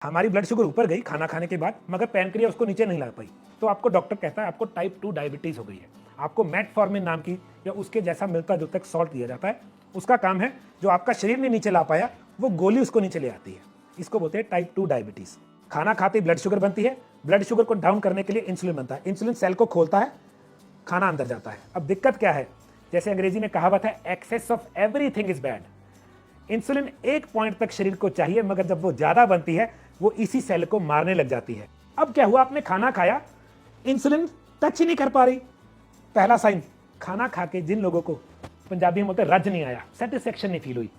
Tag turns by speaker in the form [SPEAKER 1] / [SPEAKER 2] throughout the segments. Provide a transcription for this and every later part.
[SPEAKER 1] हमारी blood sugar ऊपर गई खाना खाने के बाद, मगर पैनक्रिया उसको नीचे नहीं ला पाई, तो आपको डॉक्टर कहता है आपको टाइप 2 डायबिटीज हो गई है। आपको मेटफॉर्मिन नाम की या उसके जैसा मिलता जुलता एक सॉल्ट दिया जाता है, उसका काम है जो आपका शरीर ने नीचे ला पाया वो गोली उसको नीचे ले आती है। इसको बोलते हैं टाइप 2 डायबिटीज। खाना खाते ही ब्लड शुगर बनती है, ब्लड शुगर को डाउन करने के लिए इंसुलिन बनता है, इंसुलिन सेल को खोलता है, खाना अंदर जाता है। अब दिक्कत क्या है, जैसे अंग्रेजी में कहावत है, excess of everything is bad. Insulin एक पॉइंट तक शरीर को चाहिए, मगर जब वो ज्यादा बनती है वो इसी सेल को मारने लग जाती है। अब क्या हुआ, आपने खाना खाया, इंसुलिन टच ही नहीं कर पा रही। पहला साइन, खाना खा के जिन लोगों को पंजाबी में बोलते रज नहीं आया, सेटिस्फेक्शन नहीं फील हुई,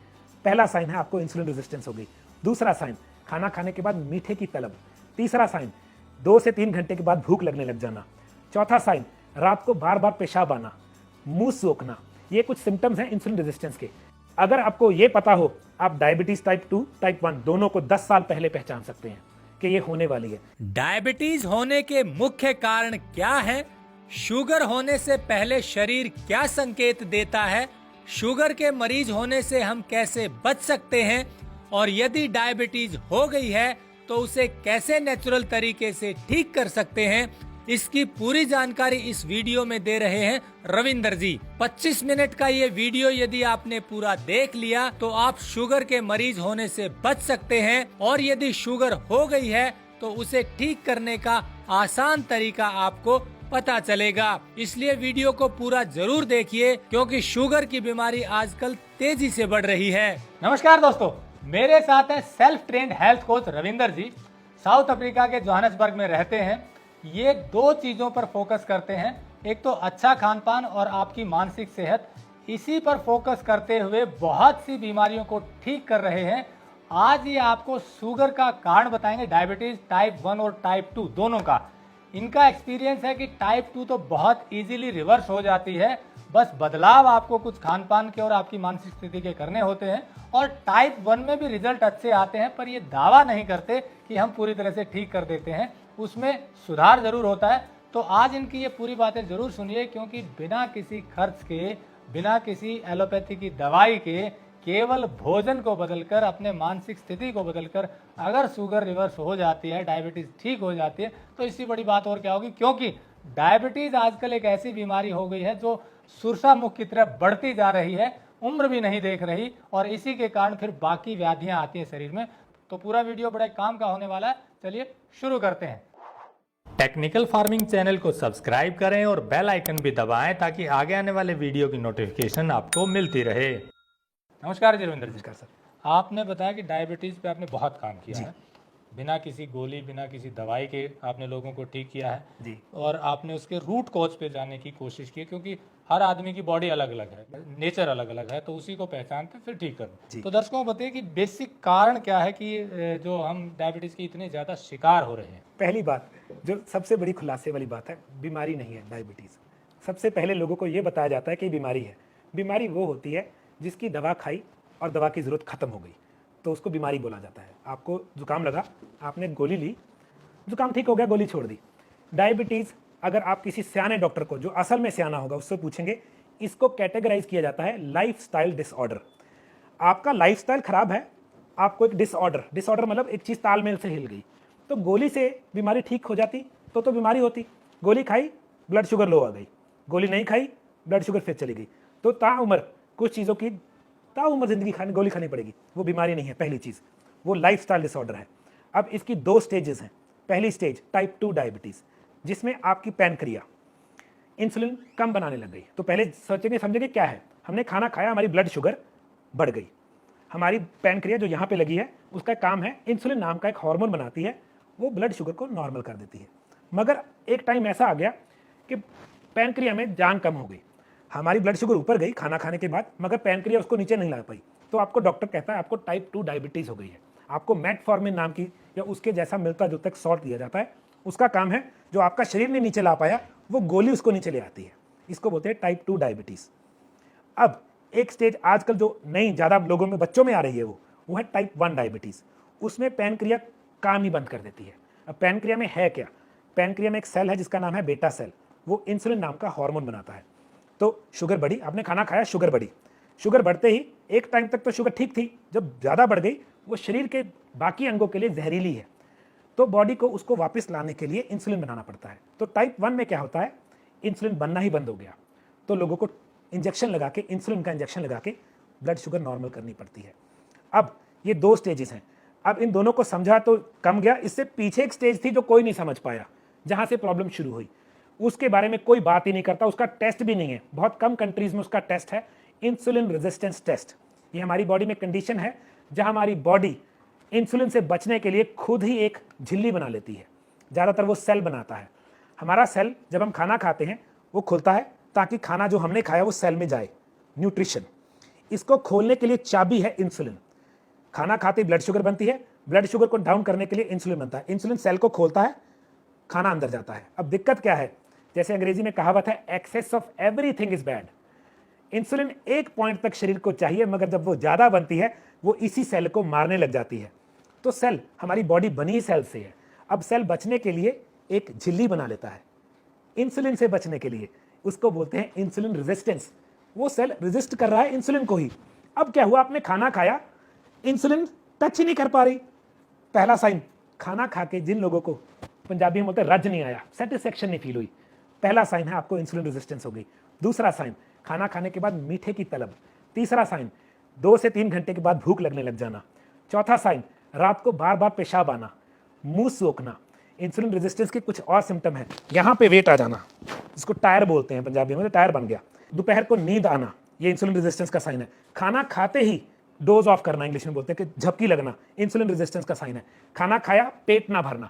[SPEAKER 1] पहला साइन है आपको इंसुलिन रेजिस्टेंस हो गई। दूसरा साइन, खाना खाने के बाद मीठे की तलब। तीसरा साइन, 2 से 3 घंटे के बाद भूख लगने लग जाना। चौथा साइन, रात को बार बार पेशाब आना, मुंह सोखना। ये कुछ सिम्टम्स हैं इंसुलिन रेजिस्टेंस के। अगर आपको ये पता हो, आप डायबिटीज टाइप 2 टाइप 1 दोनों को 10 साल पहले पहचान सकते हैं कि ये होने वाली है।
[SPEAKER 2] डायबिटीज होने के मुख्य कारण क्या है? शुगर होने से पहले शरीर क्या संकेत देता है? शुगर के मरीज होने से हम कैसे बच सकते हैं? और यदि डायबिटीज हो गई है तो उसे कैसे नेचुरल तरीके से ठीक कर सकते हैं, इसकी पूरी जानकारी इस वीडियो में दे रहे हैं रविंदर जी। 25 मिनट का ये वीडियो यदि आपने पूरा देख लिया तो आप शुगर के मरीज होने से बच सकते हैं, और यदि शुगर हो गई है तो उसे ठीक करने का आसान तरीका आपको पता चलेगा। इसलिए वीडियो को पूरा जरूर देखिए, क्योंकि शुगर की बीमारी आजकल तेजी से बढ़ रही है।
[SPEAKER 3] नमस्कार दोस्तों, मेरे साथ हैं self trained health coach Ravinder ji. South Africa के जोहान्सबर्ग में रहते हैं। ये 2 चीज़ों पर फोकस करते हैं, एक तो अच्छा खान पान और आपकी मानसिक सेहत। इसी पर फोकस करते हुए बहुत सी बीमारियों को ठीक कर रहे हैं। आज ये आपको शुगर का कारण बताएंगे, डायबिटीज टाइप 1 और टाइप 2 दोनों का। इनका एक्सपीरियंस है कि टाइप 2 तो बहुत इजीली रिवर्स हो जाती है, बस बदलाव आपको कुछ खान पान के और आपकी मानसिक स्थिति के करने होते हैं। और टाइप 1 में भी रिजल्ट अच्छे आते हैं, पर ये दावा नहीं करते कि हम पूरी तरह से ठीक कर देते हैं, उसमें सुधार जरूर होता है। तो आज इनकी ये पूरी बातें जरूर सुनिए, क्योंकि बिना किसी खर्च के, बिना किसी एलोपैथी की दवाई के, केवल भोजन को बदलकर, अपने मानसिक स्थिति को बदलकर अगर शुगर रिवर्स हो जाती है, डायबिटीज ठीक हो जाती है, तो इससे बड़ी बात और क्या होगी। क्योंकि डायबिटीज आजकल एक ऐसी बीमारी हो गई है जो सुरसा मुख की तरफ बढ़ती जा रही है, उम्र भी नहीं देख रही, और इसी के कारण फिर बाकी व्याधियां आती हैं शरीर में। तो पूरा वीडियो बड़े काम का होने वाला है। चलिए शुरू करते हैं। टेक्निकल फार्मिंग चैनल को सब्सक्राइब करें और बेल आइकन भी दबाएं, ताकि आगे आने वाले वीडियो की नोटिफिकेशन आपको मिलती रहे। नमस्कार जी रविंदर जी।
[SPEAKER 1] नमस्कार सर।
[SPEAKER 3] आपने बताया कि डायबिटीज़ पे आपने बहुत काम किया है, बिना किसी गोली, बिना किसी दवाई के आपने लोगों को ठीक किया है
[SPEAKER 1] जी।
[SPEAKER 3] और आपने उसके रूट कॉज पे जाने की कोशिश की, क्योंकि हर आदमी की बॉडी अलग अलग है, नेचर अलग अलग है, तो उसी को पहचानते फिर ठीक करते। तो दर्शकों को बताइए कि बेसिक कारण क्या है कि जो हम डायबिटीज़ के इतने ज़्यादा शिकार हो रहे हैं।
[SPEAKER 1] पहली बात, जो सबसे बड़ी खुलासे वाली बात है, बीमारी नहीं है डायबिटीज। सबसे पहले लोगों को ये बताया जाता है कि बीमारी है। बीमारी वो होती है जिसकी दवा खाई और दवा की जरूरत खत्म हो गई, तो उसको बीमारी बोला जाता है। आपको जुकाम लगा, आपने गोली ली, जुकाम ठीक हो गया, गोली छोड़ दी। डायबिटीज, अगर आप किसी सियाने डॉक्टर को, जो असल में सियाना होगा, उससे पूछेंगे, इसको कैटेगराइज किया जाता है लाइफस्टाइल डिसऑर्डर। आपका लाइफस्टाइल खराब है, आपको एक डिसऑर्डर मतलब एक चीज तालमेल से हिल गई, तो गोली से बीमारी ठीक हो जाती तो बीमारी होती। गोली खाई, ब्लड शुगर लो आ गई, गोली नहीं खाई, ब्लड शुगर फिर चली गई, तो ताउम्र कुछ चीज़ों की ताउम्र जिंदगी गोली खानी पड़ेगी, वो बीमारी नहीं है। पहली चीज़ वो लाइफस्टाइल डिसऑर्डर है। अब इसकी 2 स्टेजेस हैं। पहली स्टेज टाइप 2 डायबिटीज़, जिसमें आपकी पैनक्रिया इंसुलिन कम बनाने लग गई। तो पहले सोचेंगे समझेंगे क्या है, हमने खाना खाया, हमारी ब्लड शुगर बढ़ गई। हमारी पैनक्रिया जो यहाँ पे लगी है, उसका काम है, इंसुलिन नाम का एक हार्मोन बनाती है, वो ब्लड शुगर को नॉर्मल कर देती है। मगर एक टाइम ऐसा आ गया कि पैनक्रिया में जान कम हो गई, हमारी ब्लड शुगर ऊपर गई खाना खाने के बाद, मगर पैनक्रिया उसको नीचे नहीं ला पाई, तो आपको डॉक्टर कहता है आपको टाइप 2 डायबिटीज हो गई है। आपको मेटफॉर्मिन नाम की या उसके जैसा मिलता जुलता एक सॉल्ट दिया जाता है, उसका काम है जो आपका शरीर ने नीचे ला पाया वो गोली उसको नीचे ले आती है। इसको बोलते हैं टाइप 2 डायबिटीज। अब एक स्टेज आजकल जो नई ज़्यादा लोगों में, बच्चों में आ रही है, वो है टाइप 1 डायबिटीज़। उसमें पैनक्रिया काम ही बंद कर देती है। अब पैनक्रिया में है क्या, पैनक्रिया में एक सेल है जिसका नाम है बेटा सेल, वो इंसुलिन नाम का हार्मोन बनाता है। तो शुगर बढ़ी, आपने खाना खाया, शुगर बढ़ी, शुगर बढ़ते ही एक टाइम तक तो शुगर ठीक थी, जब ज़्यादा बढ़ गई वो शरीर के बाकी अंगों के लिए जहरीली है, तो बॉडी को उसको वापस लाने के लिए इंसुलिन बनाना पड़ता है। तो टाइप 1 में क्या होता है, इंसुलिन बनना ही बंद हो गया, तो लोगों को इंजेक्शन लगा के, इंसुलिन का इंजेक्शन लगा के ब्लड शुगर नॉर्मल करनी पड़ती है। अब ये 2 स्टेजेस हैं। अब इन दोनों को समझा तो कम गया। इससे पीछे एक स्टेज थी जो कोई नहीं समझ पाया, जहां से प्रॉब्लम शुरू हुई, उसके बारे में कोई बात ही नहीं करता, उसका टेस्ट भी नहीं है। बहुत कम कंट्रीज में उसका टेस्ट है, इंसुलिन रेजिस्टेंस टेस्ट। ये हमारी बॉडी में कंडीशन है जहां हमारी बॉडी इंसुलिन से बचने के लिए खुद ही एक झिल्ली बना लेती है। ज़्यादातर वो सेल बनाता है। हमारा सेल जब हम खाना खाते हैं वो खुलता है ताकि खाना जो हमने खाया वो सेल में जाए, न्यूट्रिशन। इसको खोलने के लिए चाबी है इंसुलिन। खाना खाते ही ब्लड शुगर बनती है, ब्लड शुगर को डाउन करने के लिए इंसुलिन बनता है, इंसुलिन सेल को खोलता है, खाना अंदर जाता है। अब दिक्कत क्या है, जैसे अंग्रेजी में कहावत है, excess of everything is bad. Insulin एक पॉइंट तक शरीर को चाहिए, मगर जब वो ज्यादा बनती है वो इसी सेल को मारने लग जाती है। तो सेल, हमारी बॉडी बनी ही सेल से है। अब सेल बचने के लिए एक झिल्ली बना लेता है इंसुलिन से बचने के लिए, उसको बोलते हैं इंसुलिन रेजिस्टेंस। वो सेल रेजिस्ट कर रहा है इंसुलिन को ही। अब क्या हुआ, आपने खाना खाया, इंसुलिन टच ही नहीं कर पा रही। पहला साइन, खाना खा के जिन लोगों को पंजाबी में बोलते हैं रज नहीं आया, सेटिस्फेक्शन नहीं फील हुई, पहला साइन है आपको इंसुलिन रेजिस्टेंस हो गई। दूसरा साइन, खाना खाने के बाद मीठे की तलब। तीसरा साइन, 2 से 3 घंटे के बाद भूख लगने लग जाना। चौथा साइन, रात को बार बार पेशाब आना, मुंह सोखना। इंसुलिन रेजिस्टेंस के कुछ और सिम्टम है, यहाँ पे वेट आ जाना, जिसको टायर बोलते हैं पंजाबी में, तो टायर बन गया। दोपहर को नींद आना, ये इंसुलिन रेजिस्टेंस का साइन है। खाना खाते ही डोज ऑफ करना, इंग्लिश में बोलते हैं कि झपकी लगना, इंसुलिन रेजिस्टेंस का साइन है। खाना खाया, पेट ना भरना,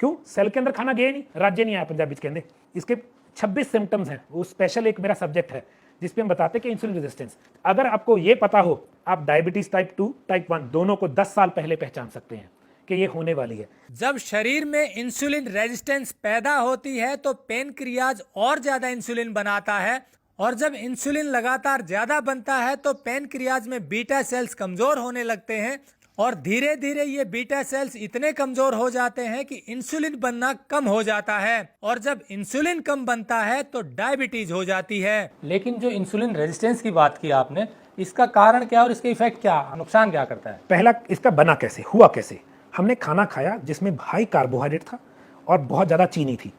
[SPEAKER 1] क्यों, सेल के अंदर खाना गया नहीं, राज्य नहीं आया पंजाबी के अंदर। इसके 26 सिम्टम्स हैं, वो स्पेशल एक मेरा सब्जेक्ट है जिसपे हम बताते हैं कि इंसुलिन रेजिस्टेंस। अगर आपको ये पता हो, आप डायबिटीज टाइप 2, टाइप 1 दोनों को 10 साल पहले पहचान सकते हैं कि ये होने वाली है।
[SPEAKER 2] जब शरीर में इंसुलिन रेजिस्टेंस पैदा होती है तो पेनक्रियाज और ज्यादा इंसुलिन बनाता है, और जब इंसुलिन लगातार ज्यादा बनता है तो पेनक्रियाज में बीटा सेल्स कमजोर होने लगते हैं, और धीरे धीरे ये बीटा सेल्स इतने कमजोर हो जाते हैं कि इंसुलिन बनना कम हो जाता है, और जब इंसुलिन कम बनता है तो डायबिटीज हो जाती है।
[SPEAKER 3] लेकिन जो इंसुलिन रेजिस्टेंस की बात की आपने, इसका कारण क्या और इसके इफेक्ट क्या, नुकसान क्या करता है?
[SPEAKER 1] पहला, इसका बना कैसे, हुआ कैसे। हमने खाना खाया जिसमें हाई कार्बोहाइड्रेट था और बहुत ज़्यादा चीनी थी।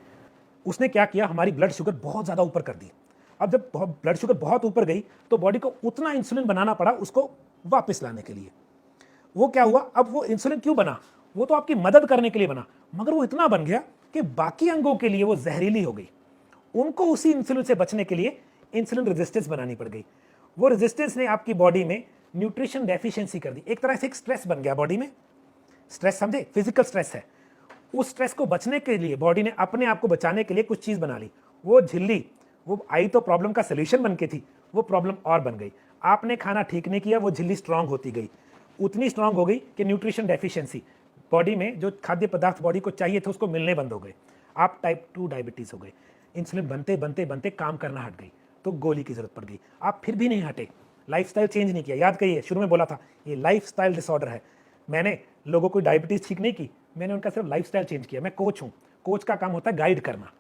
[SPEAKER 1] उसने क्या किया, हमारी ब्लड शुगर बहुत ज़्यादा ऊपर कर दी। अब जब ब्लड शुगर बहुत ऊपर गई तो बॉडी को उतना इंसुलिन बनाना पड़ा उसको वापस लाने के लिए। वो क्या हुआ, अब वो इंसुलिन क्यों बना, वो तो आपकी मदद करने के लिए बना, मगर वो इतना बन गया कि बाकी अंगों के लिए वो जहरीली हो गई। उनको उसी इंसुलिन से बचने के लिए इंसुलिन रेजिस्टेंस बनानी पड़ गई। वो रेजिस्टेंस ने आपकी बॉडी में न्यूट्रिशन डेफिशिएंसी कर दी। एक तरह से एक स्ट्रेस बन गया बॉडी में। स्ट्रेस समझे, फिजिकल स्ट्रेस है। उस स्ट्रेस को बचने के लिए बॉडी ने अपने आप को बचाने के लिए कुछ चीज बना ली। वो झिल्ली, वो आई तो प्रॉब्लम का सोल्यूशन बन के थी, वो प्रॉब्लम और बन गई। आपने खाना ठीक नहीं किया, वो झिल्ली स्ट्रांग होती गई, उतनी स्ट्रांग हो गई कि न्यूट्रिशन डेफिशिएंसी, बॉडी में जो खाद्य पदार्थ बॉडी को चाहिए थे उसको मिलने बंद हो गए। आप टाइप 2 डायबिटीज हो गए। इंसुलिन बनते बनते बनते काम करना हट गई, तो गोली की जरूरत पड़ गई। आप फिर भी नहीं हटे, लाइफस्टाइल चेंज नहीं किया। याद करिए, शुरू में बोला था ये लाइफस्टाइल डिसऑर्डर है। मैंने लोगों को डायबिटीज ठीक नहीं की, मैंने उनका सिर्फ लाइफस्टाइल चेंज किया। मैं कोच हूँ, कोच का काम होता है गाइड करना।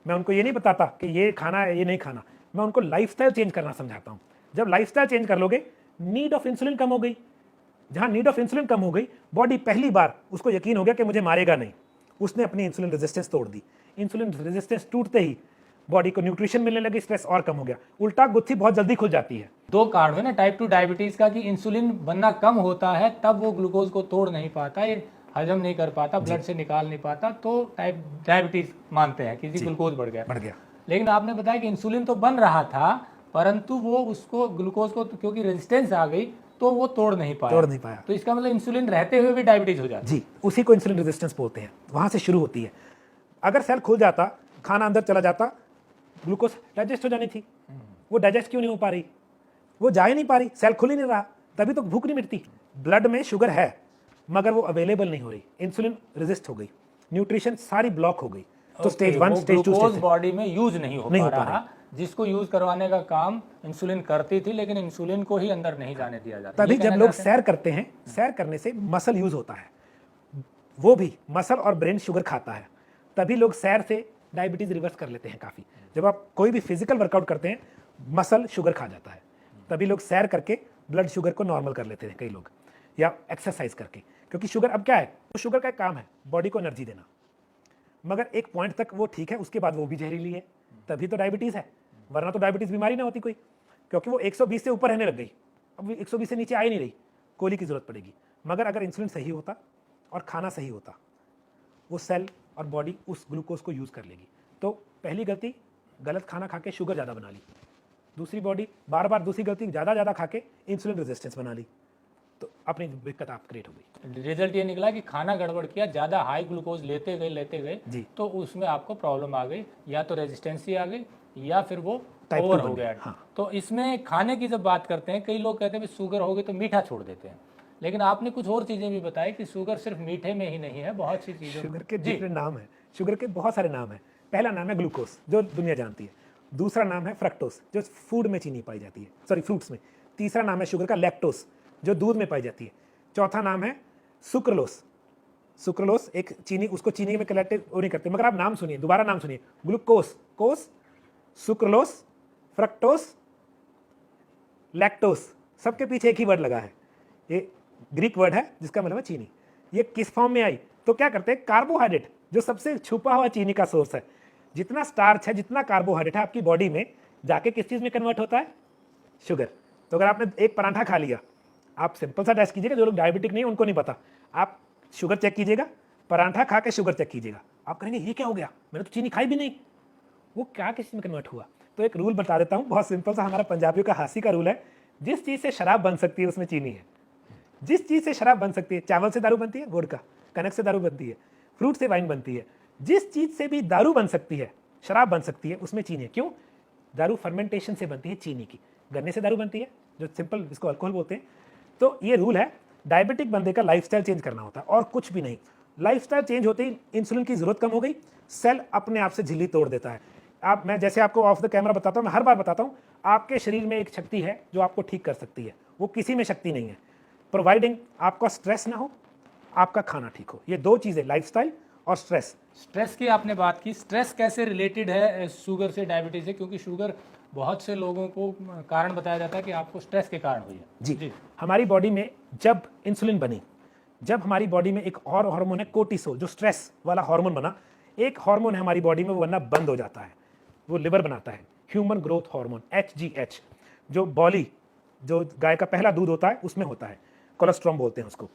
[SPEAKER 1] मैं उनको ये नहीं बताता कि ये खाना है ये नहीं खाना, मैं उनको लाइफस्टाइल चेंज करना समझाता हूँ। जब लाइफस्टाइल चेंज कर लोगे, नीड ऑफ इंसुलिन कम हो गई। जहां नीड ऑफ इंसुलिन कम हो गई, बॉडी पहली बार उसको यकीन हो गया कि मुझे मारेगा नहीं, उसने अपनी इंसुलिन रेजिस्टेंस तोड़ दी। इंसुलिन रेजिस्टेंस टूटते ही बॉडी को न्यूट्रिशन मिलने लगी, स्ट्रेस और कम हो गया। उल्टा गुत्थी बहुत जल्दी खुल जाती है।
[SPEAKER 3] 2 कारण है ना टाइप 2 डायबिटीज का, कि इंसुलिन बनना कम होता है तब वो ग्लूकोज को तोड़ नहीं पाता, ये हजम नहीं कर पाता, ब्लड से निकाल नहीं पाता, तो टाइप डायबिटीज मानते हैं कि ग्लूकोज बढ़ गया। लेकिन आपने बताया कि इंसुलिन तो बन रहा था, परंतु वो उसको ग्लूकोज को क्योंकि रेजिस्टेंस आ गई तो वो तोड़ नहीं पाया। तो इसका मतलब इंसुलिन रहते हुए भी डायबिटीज हो जाती है।
[SPEAKER 1] जी, उसी को इंसुलिन रेजिस्टेंस बोलते हैं, वहां से शुरू होती है। अगर सेल खुल जाता, खाना अंदर चला जाता, ग्लूकोज डाइजेस्ट हो जानी थी। वो डाइजेस्ट क्यों नहीं हो पा रही, वो जा ही नहीं पा रही, सेल खुल ही नहीं रहा, तभी तो भूख नहीं मिटती। ब्लड में शुगर है मगर वो अवेलेबल नहीं हो रही, इंसुलिन रेजिस्ट हो गई, न्यूट्रिशन सारी ब्लॉक हो गई। तो स्टेज 1, स्टेज 2
[SPEAKER 3] बॉडी में यूज नहीं हो पा रहा, जिसको यूज करवाने का काम इंसुलिन करती थी, लेकिन इंसुलिन को ही अंदर नहीं जाने दिया जाता।
[SPEAKER 1] तभी जब लोग सैर करते हैं, सैर करने से मसल यूज होता है, वो भी मसल और ब्रेन शुगर खाता है, तभी लोग सैर से डायबिटीज रिवर्स कर लेते हैं काफी। जब आप कोई भी फिजिकल वर्कआउट करते हैं, मसल शुगर खा जाता है, तभी लोग सैर करके ब्लड शुगर को नॉर्मल कर लेते हैं कई लोग, या एक्सरसाइज करके। क्योंकि शुगर अब क्या है, वो शुगर का एक काम है बॉडी को एनर्जी देना, मगर एक पॉइंट तक वो ठीक है, उसके बाद वो भी जहरीली है, तभी तो डायबिटीज़ है, वरना तो डायबिटीज़ बीमारी ना होती कोई, क्योंकि वो 120 से ऊपर रहने लग गई, अब 120 से नीचे आ ही नहीं रही, गोली की जरूरत पड़ेगी। मगर अगर इंसुलिन सही होता और खाना सही होता, वो सेल और बॉडी उस ग्लूकोज को यूज़ कर लेगी। तो पहली गलती, गलत खाना खा के शुगर ज़्यादा बना ली, दूसरी बॉडी बार बार दूसरी गलती, ज़्यादा खा के इंसुलिन रेजिस्टेंस बना ली, तो अपनी दिक्कत आप क्रिएट हो गई।
[SPEAKER 3] रिजल्ट ये निकला कि खाना गड़बड़ किया, ज़्यादा हाई ग्लूकोज लेते गए
[SPEAKER 1] जी।
[SPEAKER 3] तो उसमें आपको प्रॉब्लम आ गई, या तो रेजिस्टेंसी आ गई या फिर वो
[SPEAKER 1] Type
[SPEAKER 3] ओवर
[SPEAKER 1] 2
[SPEAKER 3] हो
[SPEAKER 1] बन
[SPEAKER 3] गया।
[SPEAKER 1] गया, हाँ।
[SPEAKER 3] तो इसमें खाने की जब बात करते हैं, कई लोग कहते हैं शुगर हो गई तो मीठा छोड़ देते हैं, लेकिन आपने कुछ और चीज़ें भी बताई कि शुगर सिर्फ मीठे में ही नहीं है, बहुत सी चीज़ों।
[SPEAKER 1] शुगर के डिफरेंट नाम है, शुगर के बहुत सारे नाम है। पहला नाम है ग्लूकोज, जो दुनिया जानती है। दूसरा नाम है फ्रक्टोस, जो फूड में चीनी पाई जाती है, सॉरी फ्रूट्स में। तीसरा नाम है शुगर का लैक्टोस, जो दूध में पाई जाती है। चौथा नाम है सुक्रोलोस, सुक्रोलोस एक चीनी, उसको चीनी में कलेक्ट वो नहीं करते, मगर आप नाम सुनिए, दोबारा नाम सुनिए, ग्लूकोस, कोस, सुक्रोलोस, फ्रक्टोस, लैक्टोस, सबके पीछे एक ही वर्ड लगा है, ये ग्रीक वर्ड है जिसका मतलब है चीनी। ये किस फॉर्म में आई, तो क्या करते हैं, कार्बोहाइड्रेट, जो सबसे छुपा हुआ चीनी का सोर्स है, जितना स्टार्च है, जितना कार्बोहाइड्रेट है आपकी बॉडी में, जाके किस चीज में कन्वर्ट होता है, शुगर। तो अगर आपने एक पराठा खा लिया, आप सिंपल सा टेस्ट कीजिएगा, जो लोग डायबिटिक नहीं है उनको नहीं पता, आप शुगर चेक कीजिएगा, पराठा खा के शुगर चेक कीजिएगा, आप कहेंगे ये क्या हो गया, मैंने तो चीनी खाई भी नहीं, वो क्या किस चीज में कन्वर्ट हुआ। तो एक रूल बता देता हूँ, बहुत सिंपल सा, हमारा पंजाबियों का हासी का रूल है, जिस चीज से शराब बन सकती है उसमें चीनी है। जिस चीज से शराब बन सकती है, चावल से दारू बनती है वोडका, कनक से दारू बनती है, फ्रूट से वाइन बनती है, जिस चीज से भी दारू बन सकती है, शराब बन सकती है, उसमें चीनी है। क्यों? दारू फर्मेंटेशन से बनती है चीनी की, गन्ने से दारू बनती है, जो सिंपल जिसको अल्कोहल बोलते हैं। तो ये रूल है, डायबिटिक बंदे का लाइफस्टाइल चेंज करना होता है और कुछ भी नहीं। लाइफस्टाइल चेंज होते ही इंसुलिन की जरूरत कम हो गई, सेल अपने आप से झिल्ली तोड़ देता है। मैं जैसे आपको ऑफ द कैमरा बताता हूँ, मैं हर बार बताता हूँ, आपके शरीर में एक शक्ति है जो आपको ठीक कर सकती है, वो किसी में शक्ति नहीं है, प्रोवाइडिंग आपका स्ट्रेस ना हो, आपका खाना ठीक हो। ये दो चीजें, लाइफस्टाइल और स्ट्रेस।
[SPEAKER 3] स्ट्रेस की आपने बात की, स्ट्रेस कैसे रिलेटेड है शुगर से, डायबिटीज से? क्योंकि शुगर बहुत से लोगों को कारण बताया जाता है कि आपको स्ट्रेस के कारण हुई है।
[SPEAKER 1] जी। हमारी बॉडी में जब इंसुलिन बनी, जब हमारी बॉडी में एक और हार्मोन है कोर्टिसोल, जो स्ट्रेस वाला हार्मोन बना, एक हार्मोन है हमारी बॉडी में, वो बनना बंद हो जाता है, वो लिवर बनाता है, ह्यूमन ग्रोथ हार्मोन HGH, जो बॉली, जो गाय का पहला दूध होता है उसमें होता है, कोलेस्ट्रॉल बोलते हैं उसको।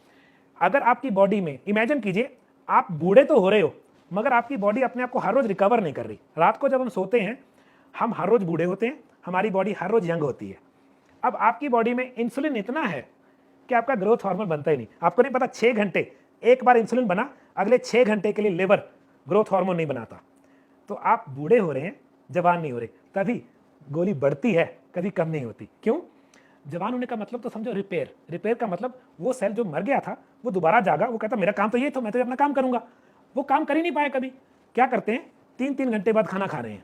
[SPEAKER 1] अगर आपकी बॉडी में, इमेजिन कीजिए आप बूढ़े तो हो रहे हो, मगर आपकी बॉडी अपने आप को हर रोज रिकवर नहीं कर रही। रात को जब हम सोते हैं, हम हर रोज बूढ़े होते हैं, हमारी बॉडी हर रोज यंग होती है। अब आपकी बॉडी में इंसुलिन इतना है कि आपका ग्रोथ हार्मोन बनता ही नहीं। आपको नहीं पता, 6 घंटे एक बार इंसुलिन बना, अगले 6 घंटे के लिए लिवर ग्रोथ हार्मोन नहीं बनाता। तो आप बूढ़े हो रहे हैं, जवान नहीं हो रहे, तभी गोली बढ़ती है, कभी कम नहीं होती। क्यों? जवान होने का मतलब तो समझो रिपेयर। रिपेयर का मतलब वो सेल जो मर गया था वो दोबारा जागा, वो कहता मेरा काम तो ये था, मैं तो अपना काम करूंगा। वो काम कर ही नहीं पाया कभी। क्या करते हैं, 3-3 घंटे बाद खाना खा रहे हैं,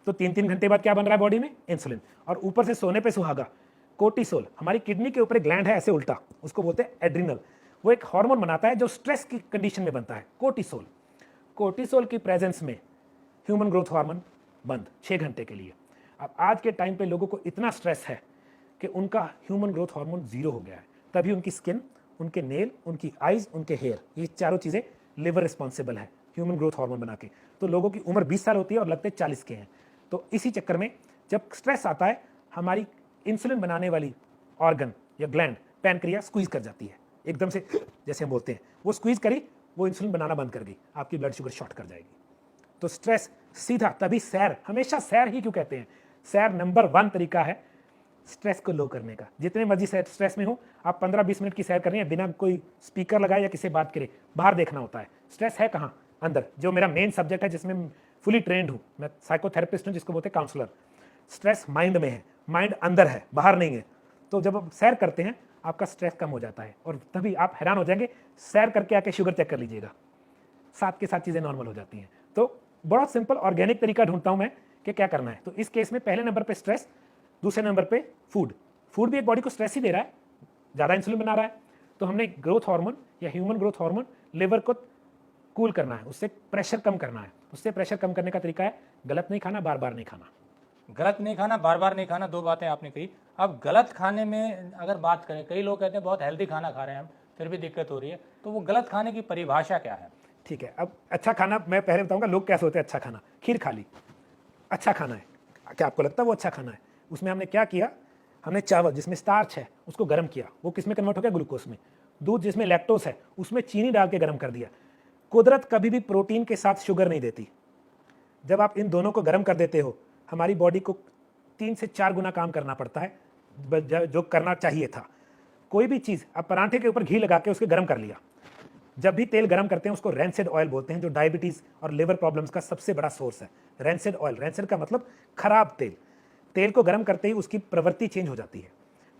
[SPEAKER 1] तो 3-3 घंटे बाद क्या बन रहा है बॉडी में, इंसुलिन। और ऊपर से सोने पे सुहागा, कोर्टिसोल। हमारी किडनी के ऊपर एक ग्लैंड है ऐसे उल्टा, उसको बोलते हैं एड्रिनल। वो एक हार्मोन बनाता है जो स्ट्रेस की कंडीशन में बनता है, कोर्टिसोल। कोर्टिसोल की प्रेजेंस में ह्यूमन ग्रोथ हार्मोन बंद 6 घंटे के लिए। अब आज के टाइम पे लोगों को इतना स्ट्रेस है कि उनका ह्यूमन ग्रोथ हार्मोन 0 हो गया है। तभी उनकी स्किन, उनके नेल, उनकी आईज, उनके हेयर, ये चारों चीज़ें लिवर रिस्पॉन्सिबल है ह्यूमन ग्रोथ हार्मोन बना के। तो लोगों की उम्र 20 साल होती है और लगते 40 के हैं। तो इसी चक्कर में जब स्ट्रेस आता है, हमारी इंसुलिन बनाने वाली ऑर्गन या ग्लैंड, पैनक्रिया स्क्वीज कर जाती है एकदम से, जैसे हम बोलते हैं, वो स्क्वीज करी, वो इंसुलिन बनाना बंद कर गई, आपकी ब्लड शुगर शॉर्ट कर जाएगी। तो स्ट्रेस सीधा, तभी सैर, हमेशा सैर ही क्यों कहते हैं, सैर नंबर 1 तरीका है स्ट्रेस को लो करने का। जितने मर्जी स्ट्रेस में हो, आप 15-20 मिनट की सैर कर रहे हैं बिना कोई स्पीकर लगाए या किसी बात करे, बाहर देखना होता है स्ट्रेस है कहाँ, अंदर। जो मेरा मेन सब्जेक्ट है, जिसमें फुली ट्रेंड हूँ, मैं साइकोथेरेपिस्ट हूँ, जिसको बोलते हैं काउंसलर। स्ट्रेस माइंड में है, माइंड अंदर है, बाहर नहीं है। तो जब आप सैर करते हैं, आपका स्ट्रेस कम हो जाता है और तभी आप हैरान हो जाएंगे, सैर करके आके शुगर चेक कर लीजिएगा, साथ के साथ चीज़ें नॉर्मल हो जाती हैं। तो बहुत सिंपल ऑर्गेनिक तरीका ढूंढता हूँ मैं कि क्या करना है। तो इस केस में पहले नंबर पे स्ट्रेस, दूसरे नंबर पे फूड। फूड भी एक बॉडी को स्ट्रेस ही दे रहा है, ज़्यादा इंसुलिन बना रहा है। तो हमने ग्रोथ हार्मोन या ह्यूमन ग्रोथ हार्मोन, लिवर को कूल करना है, उससे प्रेशर कम करना है। उससे प्रेशर कम करने का तरीका है गलत नहीं खाना, बार बार नहीं खाना।
[SPEAKER 3] गलत नहीं खाना, बार बार नहीं खाना, 2 बातें आपने कही। अब गलत खाने में अगर बात करें, कई लोग कहते हैं बहुत हेल्दी खाना खा रहे हैं हम, फिर भी दिक्कत हो रही है, तो वो गलत खाने की परिभाषा क्या है?
[SPEAKER 1] ठीक है, अब अच्छा खाना मैं पहले बताऊंगा लोग कैसे होते हैं। अच्छा खाना, खीर खा ली, अच्छा खाना है क्या? आपको लगता है वो अच्छा खाना है? उसमें हमने क्या किया, हमने चावल जिसमें स्टार्च है उसको गर्म किया, वो किस में कन्वर्ट हो गया? ग्लूकोज में। दूध जिसमें लैक्टोस है उसमें चीनी डाल के गर्म कर दिया। कुदरत कभी भी प्रोटीन के साथ शुगर नहीं देती। जब आप इन दोनों को गर्म कर देते हो, हमारी बॉडी को 3 से 4 गुना काम करना पड़ता है जो करना चाहिए था। कोई भी चीज़, आप पराठे के ऊपर घी लगा के उसके गर्म कर लिया, जब भी तेल गर्म करते हैं उसको रैंसिड ऑयल बोलते हैं, जो डायबिटीज़ और लिवर प्रॉब्लम्स का सबसे बड़ा सोर्स है। रैंसिड ऑयल, रैंसिड का मतलब खराब तेल। तेल को गर्म करते ही उसकी प्रवृत्ति चेंज हो जाती है।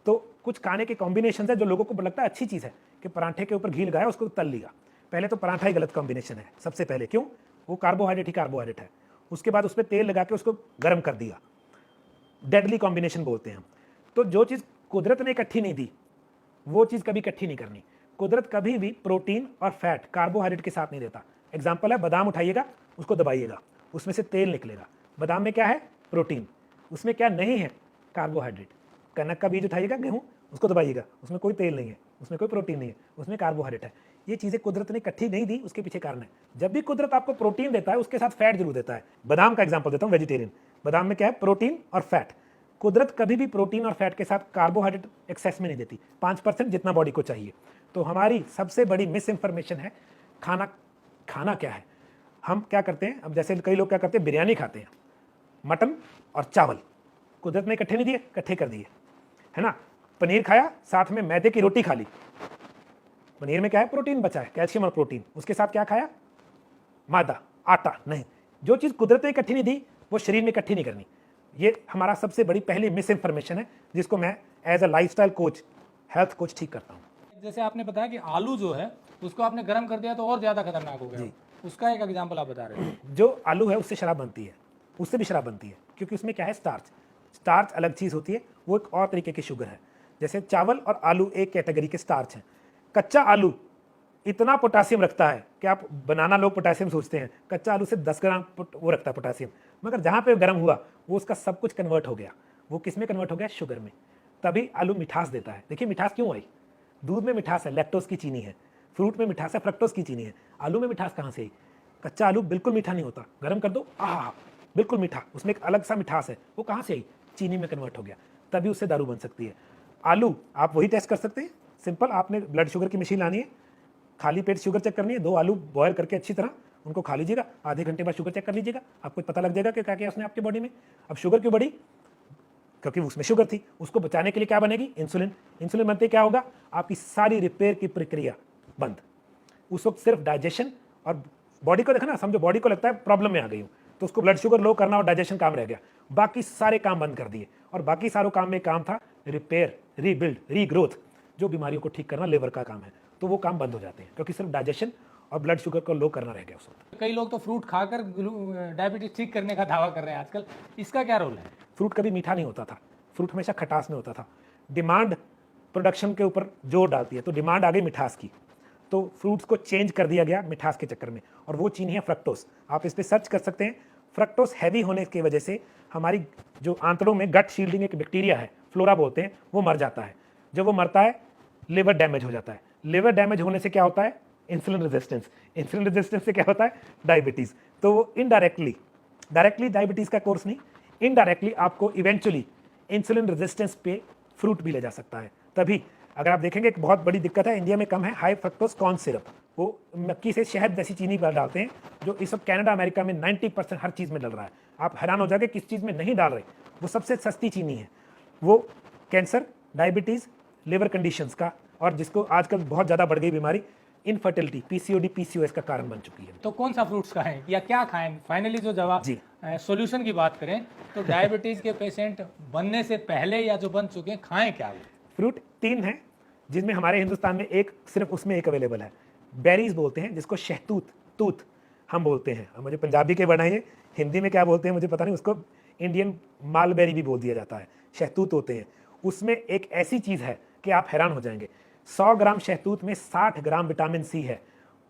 [SPEAKER 1] तो कुछ खाने के कॉम्बिनेशन है जो लोगों को लगता है अच्छी चीज़ है कि पराठे के ऊपर घी लगाया उसको तल लिया। पहले तो पराठा ही गलत कॉम्बिनेशन है सबसे पहले। क्यों? वो कार्बोहाइड्रेट ही कार्बोहाइड्रेट है। उसके बाद उस पर तेल लगा के उसको गर्म कर दिया, डेडली कॉम्बिनेशन बोलते हैं हम। तो जो चीज़ कुदरत ने इकट्ठी नहीं दी वो चीज़ कभी इकट्ठी नहीं करनी। कुदरत कभी भी प्रोटीन और फैट कार्बोहाइड्रेट के साथ नहीं देता। एग्जाम्पल है, बादाम उठाइएगा, उसको दबाइएगा, उसमें से तेल निकलेगा। बादाम में क्या है? प्रोटीन। उसमें क्या नहीं है? कार्बोहाइड्रेट। कनक का बीज उठाइएगा, गेहूँ, उसको दबाइएगा, उसमें कोई तेल नहीं है, उसमें कोई प्रोटीन नहीं है, उसमें कार्बोहाइड्रेट है। ये चीज़ें कुदरत ने इकट्ठी नहीं दी, उसके पीछे कारण है। जब भी कुदरत आपको प्रोटीन देता है उसके साथ फैट जरूर देता है। बादाम का एग्जाम्पल देता हूँ, वेजिटेरियन। बादाम में क्या है? प्रोटीन और फैट। कुदरत कभी भी प्रोटीन और फैट के साथ कार्बोहाइड्रेट एक्सेस में नहीं देती, 5% जितना बॉडी को चाहिए। तो हमारी सबसे बड़ी मिस इन्फॉर्मेशन है खाना क्या है। हम क्या करते हैं, अब जैसे कई लोग क्या करते हैं, बिरयानी खाते हैं, मटन और चावल। कुदरत ने इकट्ठे नहीं दिए, इकट्ठे कर दिए, है ना। पनीर खाया, साथ में मैदे की रोटी खा ली। पनीर में क्या है? प्रोटीन बचा है, कैल्शियम और प्रोटीन। उसके साथ क्या खाया? मैदा, आटा। नहीं, जो चीज़ कुदरत ने इकट्ठी नहीं दी वो शरीर में इकट्ठी नहीं करनी। ये हमारा सबसे बड़ी पहली मिस इन्फॉर्मेशन है, जिसको मैं as a lifestyle coach, health coach ठीक करता हूँ।
[SPEAKER 3] जैसे आपने बताया कि आलू जो है उसको आपने गर्म कर दिया तो और ज़्यादा खतरनाक हो गया, उसका एक एग्जाम्पल आप बता रहे हैं।
[SPEAKER 1] जो आलू है उससे शराब बनती है, उससे भी शराब बनती है, क्योंकि उसमें क्या है? स्टार्च। स्टार्च अलग चीज़ होती है, वो एक और तरीके की शुगर है। जैसे चावल और आलू एक कैटेगरी के स्टार्च हैं। कच्चा आलू इतना पोटासियम रखता है कि आप बनाना लोग पोटासियम सोचते हैं, कच्चा आलू से 10 ग्राम वो रखता है पोटासियम, मगर जहाँ पे गर्म हुआ वो उसका सब कुछ कन्वर्ट हो गया। वो किस में कन्वर्ट हो गया? शुगर में। तभी आलू मिठास देता है। देखिए मिठास क्यों आई? दूध में मिठास है, लैक्टोज की चीनी है। फ्रूट में मिठास है, फ्रक्टोज की चीनी है। आलू में मिठास कहाँ से आई? कच्चा आलू बिल्कुल मीठा नहीं होता, गर्म कर दो, बिल्कुल मीठा, उसमें एक अलग सा मिठास है। वो कहाँ से आई? चीनी में कन्वर्ट हो गया, तभी उससे दारू बन सकती है। आलू आप वही टेस्ट कर सकते हैं, सिंपल। आपने ब्लड शुगर की मशीन लानी है, खाली पेट शुगर चेक करनी है, 2 आलू बॉयल करके अच्छी तरह उनको खा लीजिएगा, आधे घंटे बाद शुगर चेक कर लीजिएगा, आपको पता लग जाएगा कि क्या क्या उसने आपकी बॉडी में। अब शुगर क्यों बढ़ी? क्योंकि उसमें शुगर थी। उसको बचाने के लिए क्या बनेगी? इंसुलिन। इंसुलिन बनते क्या होगा? आपकी सारी रिपेयर की प्रक्रिया बंद। उस वक्त सिर्फ डाइजेशन और बॉडी को देखा ना, समझो बॉडी को लगता है प्रॉब्लम में आ गई हूँ, तो उसको ब्लड शुगर लो करना और डाइजेशन काम रह गया, बाकी सारे काम बंद कर दिए। और बाकी सारों काम में काम था रिपेयर, रीबिल्ड, रीग्रोथ, जो बीमारियों को ठीक करना लिवर का काम है, तो वो काम बंद हो जाते हैं, क्योंकि सिर्फ डाइजेशन और ब्लड शुगर को लो करना रह गया उस वक्त।
[SPEAKER 3] कई लोग तो फ्रूट खाकर डायबिटीज ठीक करने का दावा कर रहे हैं आजकल, इसका क्या रोल है?
[SPEAKER 1] फ्रूट कभी मीठा नहीं होता था, फ्रूट हमेशा खटास में होता था। डिमांड प्रोडक्शन के ऊपर जोर डालती है, तो डिमांड आ गई मिठास की, तो फ्रूट्स को चेंज कर दिया गया मिठास के चक्कर में, और वो चीनी है फ्रक्टोस। आप इस पर सर्च कर सकते हैं। फ्रक्टोस हैवी होने की वजह से हमारी जो आंतड़ों में गट शील्डिंग एक बैक्टीरिया है, फ्लोरा बोलते हैं, वो मर जाता है। जब वो मरता है लिवर डैमेज हो जाता है। लिवर डैमेज होने से क्या होता है? Insulin resistance. इंसुलिन रेजिस्टेंस से क्या होता है? डायबिटीज। तो वो इनडायरेक्टली, डायरेक्टली डायबिटीज का कोर्स नहीं, इनडायरेक्टली आपको इवेंचुअली इंसुलिन रेजिस्टेंस पे फ्रूट भी ले जा सकता है। तभी अगर आप देखेंगे एक बहुत बड़ी दिक्कत है इंडिया में कम है हाई फ्रक्टोज कॉर्न सिरप। वो मक्की से शहद जैसी चीनी पर डालते हैं, जो इस वक्त कनाडा अमेरिका में 90% हर चीज़ में डल रहा है। आप हैरान हो जाएंगे किस चीज़ में नहीं डाल रहे, वो सबसे सस्ती चीनी है। वो कैंसर, डायबिटीज़, लिवर कंडीशंस का, और जिसको आजकल बहुत ज़्यादा बढ़ गई बीमारी, इनफर्टिलिटी, पीसीओडी, पीसीओएस का कारण बन चुकी है।
[SPEAKER 3] तो कौन सा फ्रूट्स खाएं या क्या खाएं? फाइनली जो जवाब सॉल्यूशन की बात करें तो डायबिटीज के पेशेंट बनने से पहले या जो बन चुके हैं खाएं क्या?
[SPEAKER 1] फ्रूट 3 हैं, जिसमें हमारे हिंदुस्तान में एक, सिर्फ उसमें एक अवेलेबल है। बेरीज बोलते हैं, जिसको शहतूत, तूत हम बोलते हैं। अब मुझे पंजाबी के बनाइए, हिंदी में क्या बोलते हैं मुझे पता नहीं, उसको इंडियन मालबेरी भी बोल दिया जाता है। शहतूत होते हैं, उसमें एक ऐसी चीज़ है कि आप हैरान हो जाएंगे। 100 ग्राम शहतूत में 60 ग्राम विटामिन सी है।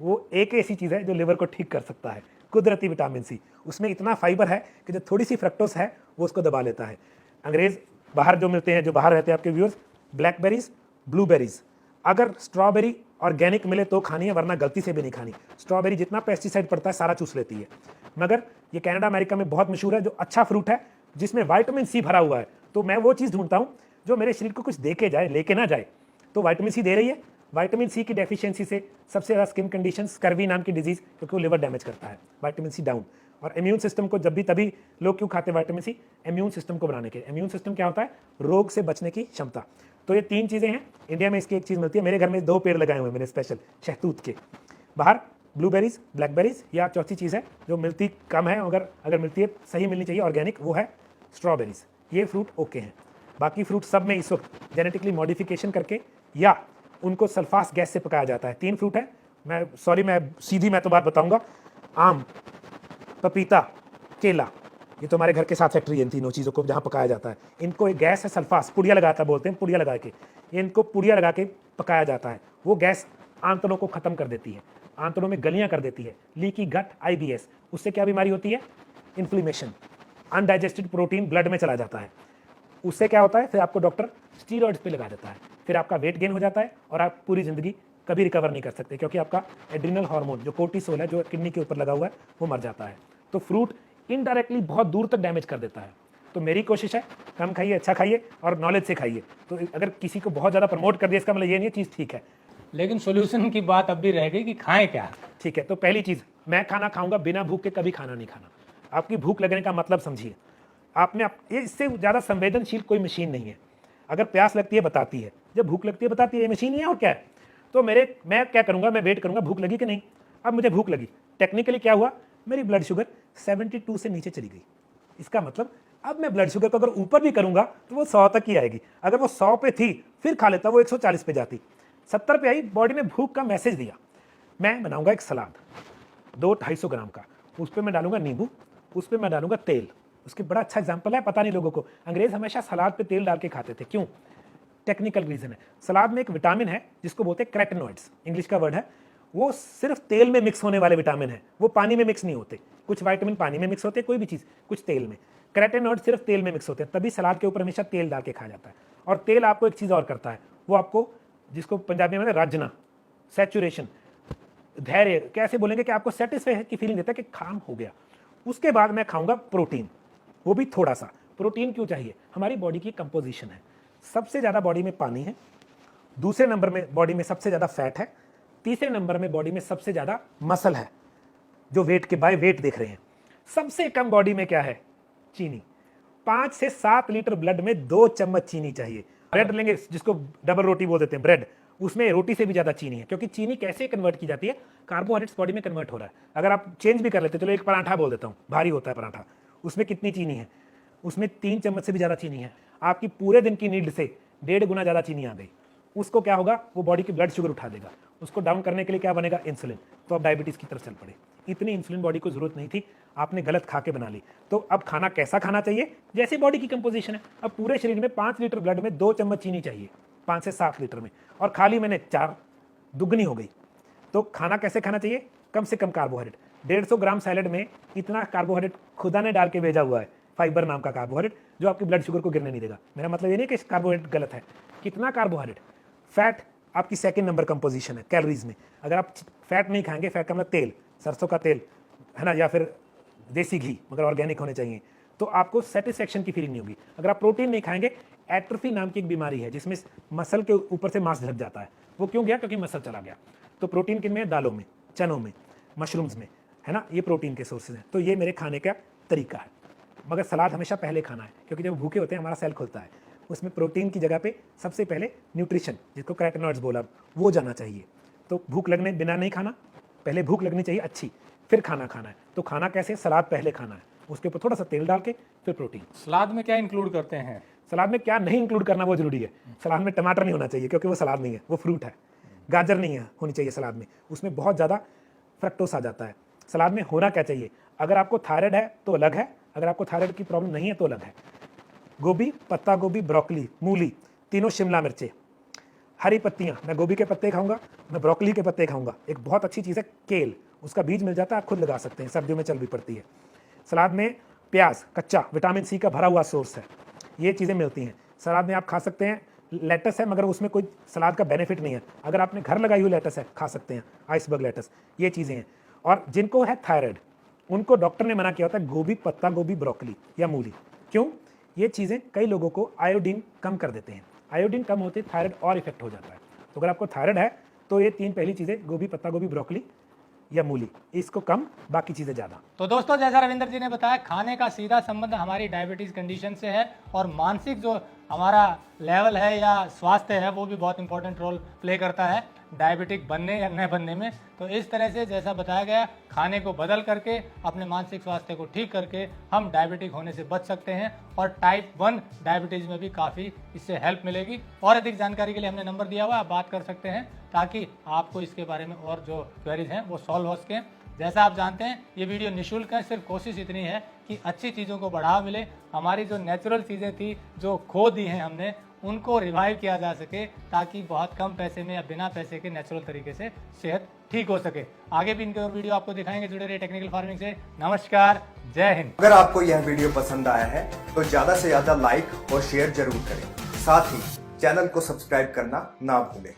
[SPEAKER 1] वो एक ऐसी चीज़ है जो लिवर को ठीक कर सकता है, कुदरती विटामिन सी। उसमें इतना फाइबर है कि जो थोड़ी सी फ्रक्टोस है वो उसको दबा लेता है। अंग्रेज़ बाहर जो मिलते हैं, जो बाहर रहते हैं आपके व्यूअर्स, ब्लैकबेरीज, ब्लूबेरीज, अगर स्ट्रॉबेरी ऑर्गेनिक मिले तो खानी है, वरना गलती से भी नहीं खानी। स्ट्रॉबेरी जितना पेस्टिसाइड पड़ता है सारा चूस लेती है, मगर ये कनाडा अमेरिका में बहुत मशहूर है, जो अच्छा फ्रूट है जिसमें विटामिन सी भरा हुआ है। तो मैं वो चीज़ ढूंढता हूँ जो मेरे शरीर को कुछ दे के जाए, लेके ना जाए। तो विटामिन सी दे रही है। विटामिन सी की डेफिशिएंसी से सबसे ज़्यादा स्किन कंडीशन, स्कर्वी नाम की डिजीज, क्योंकि वो लिवर डैमेज करता है। Vitamin C down. और इम्यून सिस्टम को जब भी तभी लोग क्यों खाते हैं विटामिन सी? इम्यून सिस्टम को बनाने के। इम्यून सिस्टम क्या होता है? रोग से बचने की क्षमता। तो ये 3 चीज़ें हैं। इंडिया में इसकी एक चीज़ मिलती है। मेरे घर में 2 पेड़ लगाए हुए हैं मैंने स्पेशल शहतूत के। बाहर ब्लूबेरीज, ब्लैकबेरीज, या चौथी चीज़ है जो मिलती कम है, मगर अगर मिलती है सही मिलनी चाहिए ऑर्गेनिक, वो है स्ट्रॉबेरीज। ये फ्रूट ओके हैं। बाकी फ्रूट सब में इस वक्त जेनेटिकली मॉडिफिकेशन करके या उनको सल्फास गैस से पकाया जाता है। 3 फ्रूट है। मैं मैं तो बात बताऊंगा। आम, पपीता, केला, ये तो हमारे घर के साथ फैक्ट्री है इन तीनों चीज़ों को जहाँ पकाया जाता है। इनको एक गैस है सल्फास, पुड़िया लगाता बोलते हैं, पुड़िया लगा के, ये इनको पुड़िया लगा के पकाया जाता है। वो गैस आंतड़ों को खत्म कर देती है, आंतड़ों में गलियाँ कर देती है। लीकी गट, IBS, उससे क्या बीमारी होती है? इन्फ्लेमेशन। अनडाइजेस्टेड प्रोटीन ब्लड में चला जाता है, उससे क्या होता है? फिर आपको डॉक्टर स्टीरॉइड्स पे लगा देता है। फिर आपका वेट गेन हो जाता है और आप पूरी ज़िंदगी कभी रिकवर नहीं कर सकते, क्योंकि आपका एड्रिनल हार्मोन जो कोर्टिसोल है, जो किडनी के ऊपर लगा हुआ है, वो मर जाता है। तो फ्रूट इनडायरेक्टली बहुत दूर तक डैमेज कर देता है। तो मेरी कोशिश है कम खाइए, अच्छा खाइए और नॉलेज से खाइए। तो अगर किसी को बहुत ज़्यादा प्रमोट कर दिया, इसका मतलब ये नहीं है चीज़ ठीक है।
[SPEAKER 3] लेकिन सोल्यूशन की बात अब भी रह गई कि खाएं क्या।
[SPEAKER 1] ठीक है, तो पहली चीज़, मैं खाना खाऊंगा, बिना भूख के कभी खाना नहीं खाना। आपकी भूख लगने का मतलब समझिए। ये इससे ज़्यादा संवेदनशील कोई मशीन नहीं है। अगर प्यास लगती है बताती है, जब भूख लगती है बताती है, ये मशीन ही है और क्या है। तो मैं क्या करूँगा, मैं वेट करूँगा भूख लगी कि नहीं। अब मुझे भूख लगी, टेक्निकली क्या हुआ, मेरी ब्लड शुगर 72 से नीचे चली गई। इसका मतलब अब मैं ब्लड शुगर को अगर ऊपर भी करूँगा तो वो 100 तक ही आएगी। अगर वो 100 पे थी फिर खा लेता, वो 140 पे जाती, 70 पे आई, बॉडी ने भूख का मैसेज दिया। मैं बनाऊँगा एक सलाद 200-250 ग्राम का, उस पर मैं डालूंगा नींबू, उस पर मैं डालूंगा तेल। उसके बड़ा अच्छा एग्जाम्पल है, पता नहीं लोगों को, अंग्रेज हमेशा सलाद पे तेल डाल के खाते थे। क्यों? टेक्निकल रीजन है। सलाद में एक विटामिन है जिसको बोलते हैं कैरोटीनॉइड्स, इंग्लिश का वर्ड है। वो सिर्फ तेल में मिक्स होने वाले विटामिन है, वो पानी में मिक्स नहीं होते। कुछ विटामिन पानी में मिक्स होते हैं, कोई भी चीज़, कुछ तेल में। कैरोटीनॉइड सिर्फ तेल में मिक्स होते हैं, तभी सलाद के ऊपर हमेशा तेल डाल के खाया जाता है। और तेल आपको एक चीज़ और करता है, वो आपको, जिसको पंजाबी में राजना, सैचुरेशन, धैर्य, कैसे बोलेंगे कि आपको सेटिस्फाई की फीलिंग देता है कि काम हो गया। उसके बाद मैं खाऊंगा प्रोटीन, वो भी थोड़ा सा। प्रोटीन क्यों चाहिए? हमारी बॉडी की कंपोजिशन है, सबसे ज़्यादा बॉडी में पानी है, दूसरे नंबर में बॉडी में सबसे ज़्यादा फैट है, तीसरे नंबर में बॉडी में सबसे ज़्यादा मसल है, जो वेट के बाय वेट देख रहे हैं। सबसे कम बॉडी में क्या है? चीनी। 5 से 7 लीटर ब्लड में 2 चम्मच चीनी चाहिए। ब्रेड लेंगे, जिसको डबल रोटी बोल देते हैं, ब्रेड, उसमें रोटी से भी ज़्यादा चीनी है, क्योंकि चीनी कैसे कन्वर्ट की जाती है? कार्बोहाइड्रेट्स बॉडी में कन्वर्ट हो रहा है। अगर आप चेंज भी कर लेते, चलो एक पराठा बोल देता हूँ, भारी होता है पराठा, उसमें कितनी चीनी है? उसमें 3 चम्मच से भी ज़्यादा चीनी है। आपकी पूरे दिन की नीड से 1.5 गुना ज़्यादा चीनी आ गई। उसको क्या होगा? वो बॉडी की ब्लड शुगर उठा देगा। उसको डाउन करने के लिए क्या बनेगा? इंसुलिन। तो अब डायबिटीज़ की तरफ चल पड़े। इतनी इंसुलिन बॉडी को जरूरत नहीं थी, आपने गलत खा के बना ली। तो अब खाना कैसा खाना चाहिए? जैसे बॉडी की कंपोजिशन है। अब पूरे शरीर में 5 लीटर ब्लड में 2 चम्मच चीनी चाहिए, 5 से 7 लीटर में, और खाली मैंने 4, दुगनी हो गई। तो खाना कैसे खाना चाहिए? कम से कम कार्बोहाइड्रेट। 150 ग्राम सैलेड में इतना कार्बोहाइड्रेट खुदा ने डाल के भेजा हुआ है, फाइबर नाम का कार्बोहाइड्रेट, जो आपकी ब्लड शुगर को गिरने नहीं देगा। मेरा मतलब ये नहीं कि कार्बोहाइड्रेट गलत है। कितना कार्बोहाइड्रेट? फैट आपकी सेकंड नंबर कंपोजिशन है कैलोरीज में। अगर आप फैट नहीं खाएंगे, फैट का मतलब तेल, सरसों का तेल है ना, या फिर देसी घी, मगर ऑर्गेनिक होने चाहिए, तो आपको सेटिस्फेक्शन की फीलिंग नहीं होगी। अगर आप प्रोटीन नहीं खाएंगे, एट्रोफी नाम की एक बीमारी है जिसमें मसल के ऊपर से मांस झलक जाता है। वो क्यों गया? क्योंकि मसल चला गया। तो प्रोटीन किन में? दालों में, चनों में, मशरूम्स में, है ना, ये प्रोटीन के सोर्सेज हैं। तो ये मेरे खाने का तरीका है। मगर सलाद हमेशा पहले खाना है, क्योंकि जब भूखे होते हैं हमारा सेल खुलता है, उसमें प्रोटीन की जगह पे सबसे पहले न्यूट्रिशन, जिसको कैरोटीनॉइड्स बोला, वो जाना चाहिए। तो भूख लगने बिना नहीं खाना, पहले भूख लगनी चाहिए अच्छी, फिर खाना खाना है। तो खाना कैसे? सलाद पहले खाना है, उसके ऊपर थोड़ा सा तेल डाल के फिर प्रोटीन।
[SPEAKER 3] सलाद में क्या इंक्लूड करते हैं?
[SPEAKER 1] सलाद में क्या नहीं इंक्लूड करना वो जरूरी है। सलाद में टमाटर नहीं होना चाहिए, क्योंकि वो सलाद नहीं है, वो फ्रूट है। गाजर नहीं है होनी चाहिए सलाद में, उसमें बहुत ज़्यादा फ्रक्टोस आ जाता है। सलाद में होना क्या चाहिए? अगर आपको थायराइड है तो अलग है, अगर आपको थायराइड की प्रॉब्लम नहीं है तो अलग है। गोभी, पत्ता गोभी, ब्रोकली, मूली, तीनों शिमला मिर्चें, हरी पत्तियां। मैं गोभी के पत्ते खाऊंगा, मैं ब्रोकली के पत्ते खाऊंगा। एक बहुत अच्छी चीज़ है केल, उसका बीज मिल जाता है, आप खुद लगा सकते हैं, सर्दियों में चल भी पड़ती है। सलाद में प्याज कच्चा, विटामिन सी का भरा हुआ सोर्स है, ये चीज़ें मिलती हैं। सलाद में आप खा सकते हैं लेटस है मगर उसमें कोई सलाद का बेनिफिट नहीं है। अगर आपने घर लगाई हुई लेटस है, खा सकते हैं, आइसबर्ग लेटस, ये चीज़ें हैं। और जिनको है थायराइड, उनको डॉक्टर ने मना किया होता है गोभी, पत्ता गोभी, ब्रोकली या मूली। क्यों? ये चीज़ें कई लोगों को आयोडीन कम कर देते हैं। आयोडीन कम होते थायराइड और इफेक्ट हो जाता है। तो अगर आपको थायराइड है तो ये 3 पहली चीज़ें, गोभी, पत्ता गोभी, ब्रोकली या मूली, इसको कम, बाकी चीज़ें ज़्यादा।
[SPEAKER 3] तो दोस्तों, जैसा रविंद्र जी ने बताया, खाने का सीधा संबंध हमारी डायबिटीज़ कंडीशन से है और मानसिक जो हमारा लेवल है या स्वास्थ्य है वो भी बहुत इंपॉर्टेंट रोल प्ले करता है डायबिटिक बनने या न बनने में। तो इस तरह से जैसा बताया गया, खाने को बदल करके अपने मानसिक स्वास्थ्य को ठीक करके हम डायबिटिक होने से बच सकते हैं और टाइप 1 डायबिटीज़ में भी काफ़ी इससे हेल्प मिलेगी। और अधिक जानकारी के लिए हमने नंबर दिया हुआ है, आप बात कर सकते हैं ताकि आपको इसके बारे में और जो क्वेरीज हैं वो सॉल्व हो सकें। जैसा आप जानते हैं, ये वीडियो निःशुल्क है, सिर्फ कोशिश इतनी है कि अच्छी चीज़ों को बढ़ावा मिले, हमारी जो नेचुरल चीज़ें थी जो खो दी हैं हमने, उनको रिवाइव किया जा सके ताकि बहुत कम पैसे में या बिना पैसे के नेचुरल तरीके से सेहत ठीक हो सके। आगे भी इनके और वीडियो आपको दिखाएंगे। जुड़े रहिए टेक्निकल फार्मिंग से। नमस्कार, जय हिंद।
[SPEAKER 4] अगर आपको यह वीडियो पसंद आया है तो ज्यादा से ज्यादा लाइक और शेयर जरूर करें। साथ ही चैनल को सब्सक्राइब करना ना भूलें।